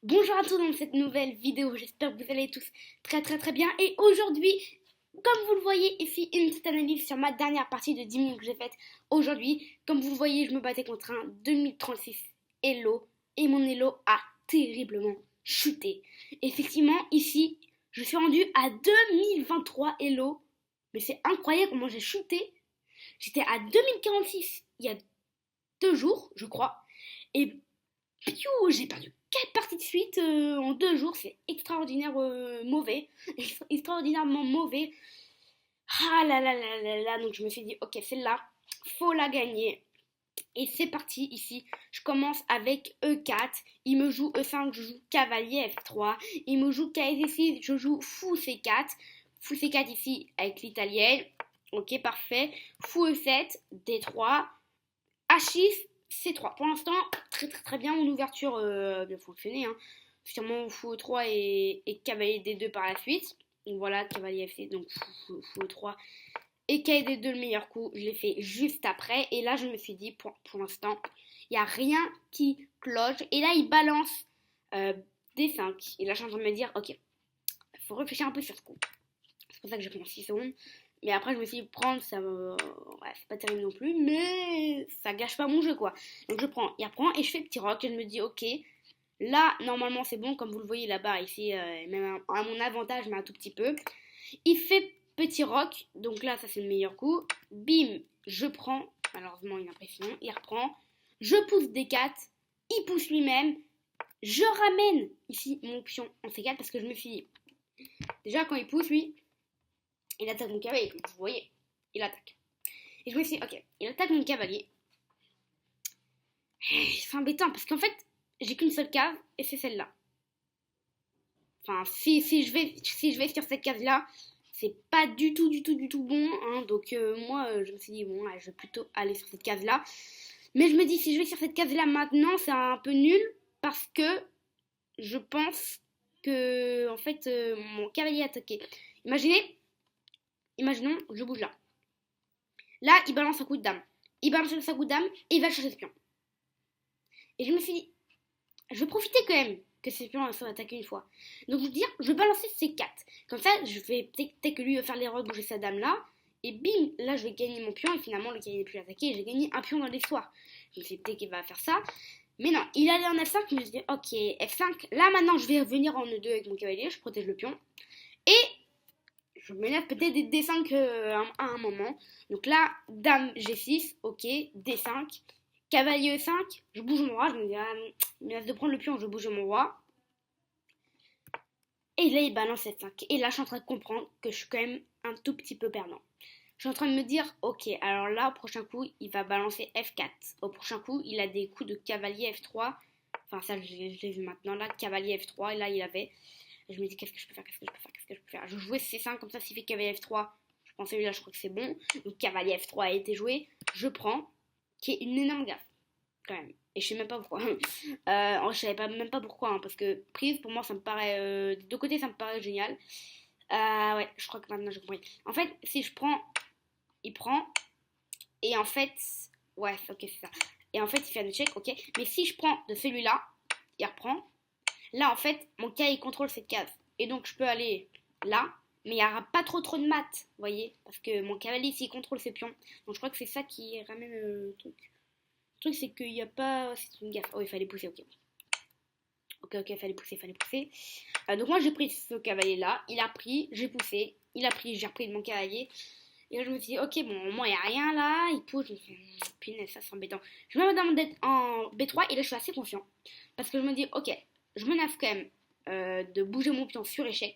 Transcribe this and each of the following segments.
Bonjour à tous dans cette nouvelle vidéo, j'espère que vous allez tous très bien. Et aujourd'hui, comme vous le voyez ici, une petite analyse sur ma dernière partie de 10 minutes que j'ai faite aujourd'hui. Comme vous le voyez, je me battais contre un 2036 Elo et mon Elo a terriblement chuté. Effectivement, ici, je suis rendu à 2023 Elo, mais c'est incroyable comment j'ai chuté. J'étais à 2046 il y a 2 jours, je crois, et piou, j'ai perdu 4 parties de suite en 2 jours. C'est extraordinaire mauvais. Extraordinairement mauvais. Ah là là là là là. Donc je me suis dit, ok, celle-là, faut la gagner. Et c'est parti ici. Je commence avec E4. Il me joue E5, je joue cavalier F3. Il me joue KS6, je joue fou C4. Fou C4 ici avec l'italienne. Ok, parfait. Fou E7, D3. H6, C3. Pour l'instant, très bien. Mon ouverture bien fonctionné. Hein. Sûrement fou E3 et cavalier D2 par la suite. Donc voilà, cavalier F6, donc fou E3 et cavalier D2 le meilleur coup. Je l'ai fait juste après. Et là, je me suis dit, pour l'instant, il n'y a rien qui cloche. Et là, il balance D5. Et là, je suis en train de me dire, ok, il faut réfléchir un peu sur ce coup. C'est pour ça que j'ai pris 6 secondes. Mais après, je me suis dit, prendre, ça ouais, c'est pas terrible non plus, mais ça gâche pas mon jeu, quoi. Donc je prends, il reprend, et je fais petit rock, et je me dis, ok, là, normalement, c'est bon, comme vous le voyez là-bas, ici, même à mon avantage, mais un tout petit peu. Il fait petit rock, donc là, ça c'est le meilleur coup. Bim, je prends, malheureusement, une impression, il reprend. Je pousse D4, il pousse lui-même. Je ramène ici mon pion en C4 parce que je me suis dit, déjà quand il pousse, lui, il attaque mon cavalier, vous voyez, il attaque. Et je me suis dit, ok, il attaque mon cavalier. C'est embêtant parce qu'en fait, j'ai qu'une seule case et c'est celle-là. Enfin, si je vais sur cette case-là, c'est pas du tout bon. Hein, donc moi, je me suis dit, bon, ouais, je vais plutôt aller sur cette case-là. Mais je me dis, si je vais sur cette case-là maintenant, c'est un peu nul parce que je pense que, en fait, mon cavalier est attaqué. Imaginons, je bouge là. Là, il balance un coup de dame. Il balance un coup de dame et il va chercher ce pion. Et je me suis dit, je vais profiter quand même que ces pions soient attaqués une fois. Donc je veux dire, je vais balancer ces 4. Comme ça, je vais peut-être que lui va faire l'erreur de bouger sa dame là. Et bim, là je vais gagner mon pion et finalement le cavalier n'est plus attaqué et j'ai gagné un pion dans l'histoire. Je me suis dit peut-être qu'il va faire ça. Mais non, il allait en F5, je me suis dit ok, F5. Là maintenant je vais revenir en E2 avec mon cavalier, je protège le pion. Et je me lève peut-être des D5 à un moment. Donc là, dame G6, ok, D5. Cavalier E5, je bouge mon roi, je me dis, ah, il me laisse de prendre le pion, je bouge mon roi. Et là, il balance F5. Et là, je suis en train de comprendre que je suis quand même un tout petit peu perdant. Je suis en train de me dire, ok, alors là, au prochain coup, il va balancer F4. Au prochain coup, il a des coups de cavalier F3. Enfin, ça, je l'ai vu maintenant, là, cavalier F3. Et là, il avait. Et je me dis, qu'est-ce que je peux faire. Je jouais C5, comme ça, s'il fait cavalier F3, je pensais, là, je crois que c'est bon. Donc, cavalier F3 a été joué. Je prends, qui est une énorme gaffe quand même. Et je sais même pas pourquoi. Je savais même pas pourquoi, hein, parce que prise, pour moi, ça me paraît. Des deux côtés, ça me paraît génial. Ouais, je crois que maintenant j'ai compris. En fait, si je prends, il prend. Et en fait, ouais, ok, c'est ça. Et en fait, il fait un échec, ok. Mais si je prends de celui-là, il reprend. Là, en fait, mon cas, il contrôle cette case. Et donc, je peux aller là. Mais il n'y aura pas trop de maths, vous voyez. Parce que mon cavalier, ici, il contrôle ses pions. Donc, je crois que c'est ça qui ramène le truc. Le truc, c'est qu'il n'y a pas. C'est une gaffe. Oh, il fallait pousser, ok. Ok, fallait pousser. Donc, moi, j'ai pris ce cavalier-là. Il a pris, j'ai poussé. Il a pris, j'ai repris de mon cavalier. Et là, je me suis dit, ok, bon, au moins, il n'y a rien là. Il pousse. Je me suis dit, punaise, ça, c'est embêtant. Je me mets en B3 et là, je suis assez confiant. Parce que je me dis, ok, je menace quand même de bouger mon pion sur échec.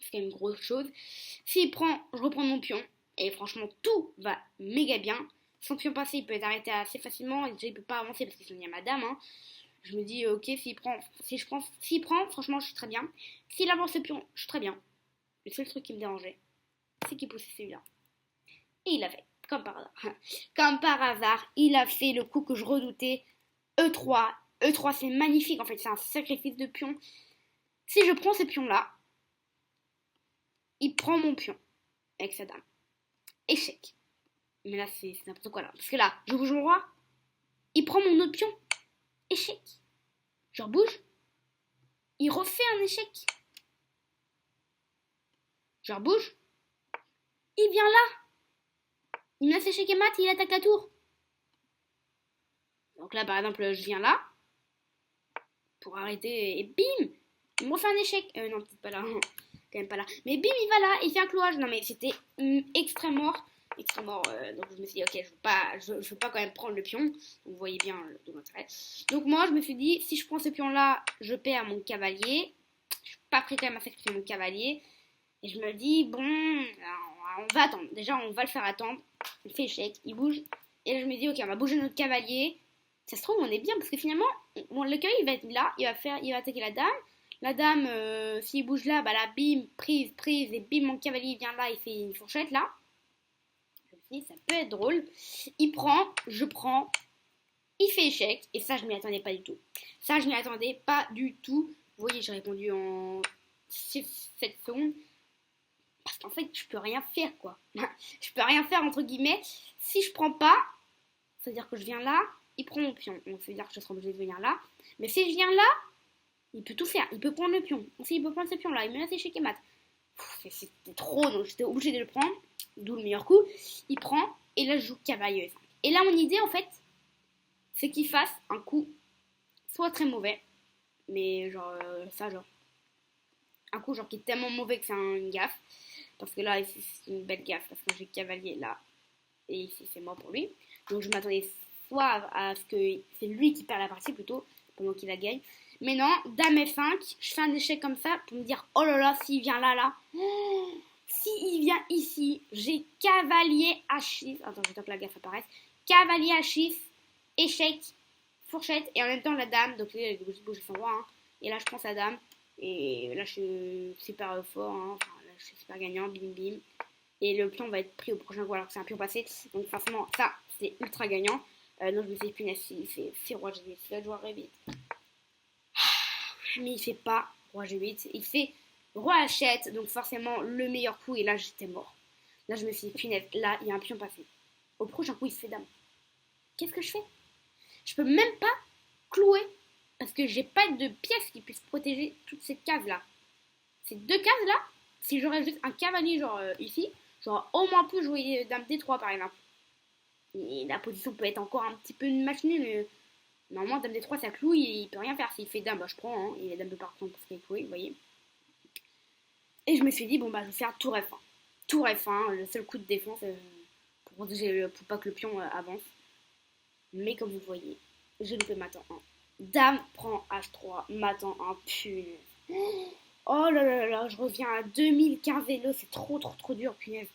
C'est quand même une grosse chose. S'il prend, je reprends mon pion. Et franchement, tout va méga bien. Son pion passé, il peut être arrêté assez facilement. Et déjà, il peut pas avancer parce qu'il y a madame. Hein. Je me dis, ok, s'il prend, franchement, je suis très bien. S'il avance le pion, je suis très bien. Le seul truc qui me dérangeait, c'est qu'il poussait celui-là. Et il a fait, comme par hasard. Comme par hasard, il a fait le coup que je redoutais. E3. E3, c'est magnifique, en fait, c'est un sacrifice de pion. Si je prends ce pion-là, il prend mon pion avec sa dame. Échec. Mais là, c'est n'importe quoi, là. Parce que là, je bouge mon roi, il prend mon autre pion. Échec. Je rebouge. il refait un échec. Je rebouge. Il vient là. Il me laisse échec et mat et il attaque la tour. Donc là, par exemple, je viens là. Pour arrêter. Et bim, il me refait un échec. Non, peut-être pas là. Quand même pas là. Mais bim, il va là. Il fait un clouage. Non, mais c'était extrême mort. Extrême mort. Donc je me suis dit, ok, je veux pas quand même prendre le pion. Vous voyez bien de l'intérêt. Donc moi, je me suis dit, si je prends ce pion-là, je perds mon cavalier. Je suis pas prêt quand même à sacrifier mon cavalier. Et je me dis, bon, on va attendre. Déjà, on va le faire attendre. Il fait échec, il bouge. Et là, je me dis, ok, on va bouger notre cavalier. Ça se trouve, on est bien parce que finalement, le cavalier, il va être là. Il va attaquer la dame. La dame, s'il bouge là, bah là, bim, prise. Et bim, mon cavalier vient là, il fait une fourchette là. Je me dis, ça peut être drôle. Il prend, je prends. Il fait échec. Et ça, je m'y attendais pas du tout. Ça, je m'y attendais pas du tout. Vous voyez, j'ai répondu en 7 secondes. Parce qu'en fait, je peux rien faire, quoi. Je peux rien faire, entre guillemets. Si je prends pas, c'est-à-dire que je viens là, il prend mon pion. Donc, ça veut dire que je serai obligée de venir là. Mais si je viens là, il peut tout faire. Il peut prendre le pion. Aussi, il peut prendre ce pion-là. Il me laisse échec et mat. C'était trop, donc j'étais obligée de le prendre. D'où le meilleur coup. Il prend, et là, je joue cavalier 5. Et là, mon idée, en fait, c'est qu'il fasse un coup soit très mauvais, mais genre, un coup genre qui est tellement mauvais que c'est une gaffe. Parce que là, ici, c'est une belle gaffe. Parce que j'ai cavalier là. Et ici, c'est mort pour lui. Donc, je m'attendais soit à ce que c'est lui qui perd la partie plutôt. Pendant qu'il la gagne. Mais non, dame F5. Je fais un échec comme ça pour me dire, oh là là, s'il vient là. S'il vient ici, j'ai cavalier H6. Attends, j'attends que la gaffe apparaisse. Cavalier H6. Échec. Fourchette. Et en même temps, la dame. Donc, là, il bouge son roi. Hein. Et là, je prends sa dame. Et là, je suis super fort. Hein. Enfin, là, je suis super gagnant. Bim, bim. Et le pion va être pris au prochain coup alors que c'est un pion passé. Donc, forcément, ça, c'est ultra gagnant. Donc, je me suis punaise, il fait roi G8. Il va jouer roi G8. Mais il fait pas roi G8. Il fait roi H7. Donc, forcément, le meilleur coup. Et là, j'étais mort. Là, je me suis dit, punaise, là, il y a un pion passé. Au prochain coup, il se fait dame. Qu'est-ce que je fais? Je peux même pas clouer. Parce que j'ai pas de pièce qui puisse protéger toutes ces cases-là. Ces deux cases-là, si j'aurais juste un cavalier, genre ici, j'aurais au moins pu jouer dame D3 par exemple. Et la position peut être encore un petit peu machinée, mais normalement, dame D3 ça cloue, il peut rien faire. S'il fait dame, bah je prends, hein, et dame peut pas reprendre parce qu'il est cloué, vous voyez. Et je me suis dit, bon bah je vais faire tour F1. Tour F1, le seul coup de défense pour protéger, pour pas que le pion avance. Mais comme vous voyez, j'ai loupé mat en 1. Dame prend H3, mat en 1, punaise. Oh là là là, je reviens à 2015 vélo, c'est trop dur, punaise.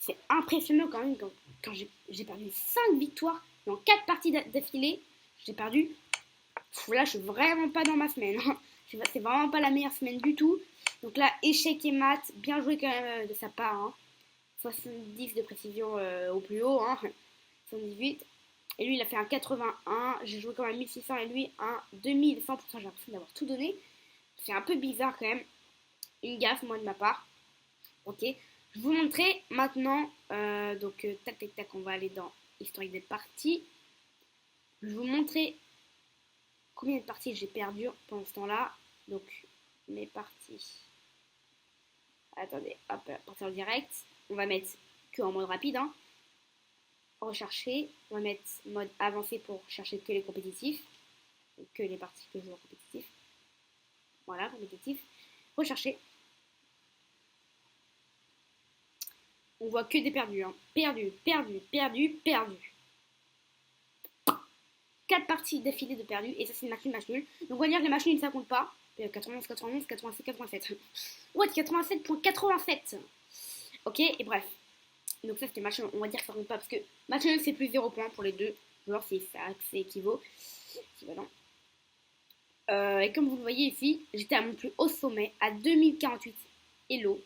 C'est impressionnant quand même quand j'ai perdu 5 victoires dans 4 parties d'affilée. J'ai perdu. Là, je suis vraiment pas dans ma semaine. Hein. C'est vraiment pas la meilleure semaine du tout. Donc là, échec et mat, bien joué quand même de sa part. Hein. 70 de précision au plus haut, hein. 78. Et lui, il a fait un 81. J'ai joué quand même 1600 et lui un 2100%. J'ai l'impression d'avoir tout donné. C'est un peu bizarre quand même. Une gaffe, moi, de ma part. Ok. Je vais vous montrer maintenant. Tac, on va aller dans historique des parties. Je vais vous montrer combien de parties j'ai perdu pendant ce temps-là. Donc, mes parties. Attendez, hop, partir en direct. On va mettre que en mode rapide. Hein. Rechercher. On va mettre mode avancé pour chercher que les compétitifs. Donc, que les parties que je joue en compétitif. Voilà, compétitif. Rechercher. On voit que des perdus. Hein. Perdu. 4 parties d'affilée de perdus. Et ça, c'est une match nul. Donc, on va dire que les matchs nuls, ça compte pas. 91, 87. Ouais, 87.87. Ok, et bref. Donc, ça, c'était match nul. On va dire que ça compte pas. Parce que match nul, c'est plus 0 points pour les deux joueurs. C'est équivalent. Et comme vous le voyez ici, j'étais à mon plus haut sommet, à 2048 Elo.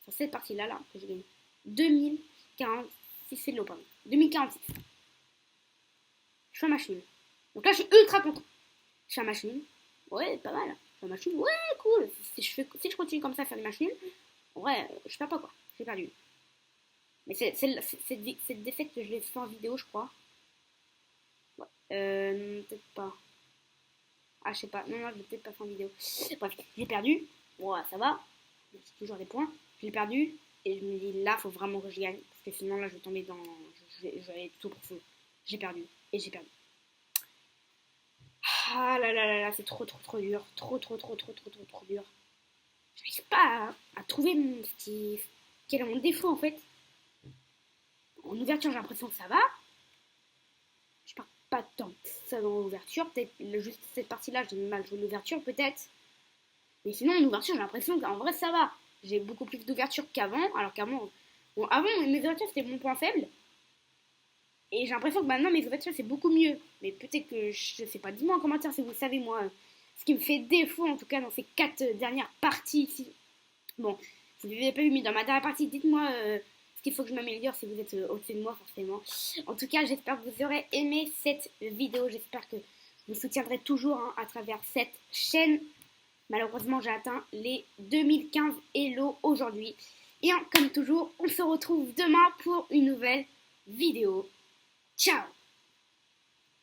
Sur cette partie-là, que j'ai gagné. 2046 Elo, pardon. 2046. Je suis un machine. Donc là, je suis ultra content. Je suis un machine. Ouais, pas mal. Je suis un machine. Ouais, cool. Si je continue comme ça à faire des machines, ouais, je perds pas quoi. J'ai perdu. Mais cette défaite que je l'ai fait en vidéo, je crois. Ouais. Peut-être pas. Ah, je sais pas. Non, non, je vais peut-être pas faire en vidéo. Bref, j'ai perdu. Bon, ça va. C'est toujours des points. J'ai perdu. Et je me dis, là, faut vraiment que je gagne. Parce que sinon, là, je vais tomber dans. Je vais aller tout profond. J'ai perdu. Et j'ai perdu. Ah là là là là, c'est trop dur. Trop dur. J'arrive pas à trouver quel est mon défaut, en fait. En ouverture, j'ai l'impression que ça va. Je pars pas tant que ça dans l'ouverture. Peut-être juste cette partie-là, j'ai mal joué l'ouverture, peut-être. Mais sinon, en ouverture, j'ai l'impression qu'en vrai, ça va. J'ai beaucoup plus d'ouverture qu'avant. Alors qu'avant, bon, avant, mes ouvertures, c'était mon point faible. Et j'ai l'impression que maintenant, mes ouvertures, c'est beaucoup mieux. Mais peut-être que, je sais pas, dis-moi en commentaire si vous savez, moi, ce qui me fait défaut, en tout cas, dans ces 4 dernières parties ici. Bon, si vous n'avez pas vu, mais dans ma dernière partie, dites-moi ce qu'il faut que je m'améliore si vous êtes au-dessus de moi, forcément. En tout cas, j'espère que vous aurez aimé cette vidéo. J'espère que vous soutiendrez toujours hein, à travers cette chaîne. Malheureusement, j'ai atteint les 2015 Hello aujourd'hui. Et hein, comme toujours, on se retrouve demain pour une nouvelle vidéo. Ciao!